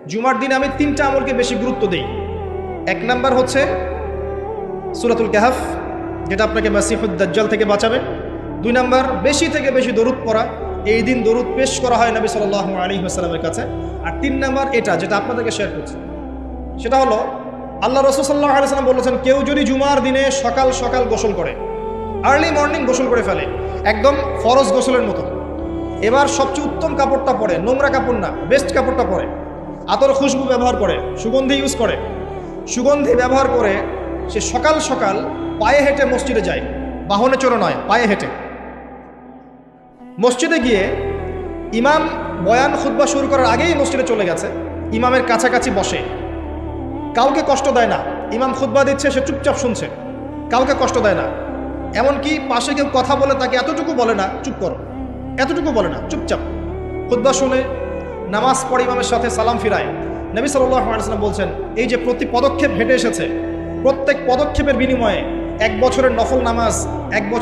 জুমার দিনে আমি 3টা আমলকে বেশি গুরুত্ব দিই। 1 নাম্বার হচ্ছে সূরাতুল কাহফ, যেটা আপনাকে মাসিহুদ দাজ্জাল থেকে বাঁচাবে। 2 নাম্বার বেশি থেকে বেশি দরুদ পড়া, এই দিন দরুদ পেশ করা হয় নবী সাল্লাল্লাহু আলাইহি ওয়াসাল্লামের কাছে। আর 3 নাম্বার এটা যেটা আপনাদেরকে শেয়ার করছি, সেটা হলো আল্লাহ রাসূল সাল্লাল্লাহু আলাইহি ওয়াসাল্লাম বলেছেন, কেউ যদি জুমার দিনে সকাল সকাল গোসল করে, আর্লি মর্নিং গোসল করে ফেলে, একদম ফরজ গোসলের মতো, এবার সবচেয়ে উত্তম কাপড়টা পরে, নোংরা কাপড় না, বেস্ট কাপড়টা পরে, আতর খুশবু ব্যবহার করে, সুগন্ধি ইউজ করে, সুগন্ধি ব্যবহার করে সে সকাল সকাল পায়ে হেঁটে মসজিদে যায়, বাহনে চড়ে নয়, পায়ে হেঁটে মসজিদে গিয়ে ইমাম বয়ান খুতবা শুরু করার আগেই মসজিদে চলে গেছে, ইমামের কাছাকাছি বসে, কাউকে কষ্ট দেয় না। ইমাম খুতবা দিচ্ছে, সে চুপচাপ শুনছে, কাউকে কষ্ট দেয় না। এমনকি পাশে কেউ কথা বলে তাকে এতটুকু বলে না চুপ করো, এতটুকু বলে না, চুপচাপ খুতবা শুনে নামাজ পড়ে ইমামের সাথে সালাম ফিরায়। নবী সাল্লাল্লাহু আলাইহি ওয়াসাল্লাম বলছেন, এই যে প্রতি পদক্ষেপ হেঁটে এসেছে, প্রত্যেক পদক্ষেপের বিনিময়ে 1 বছরের নফল নামাজ 1 বছর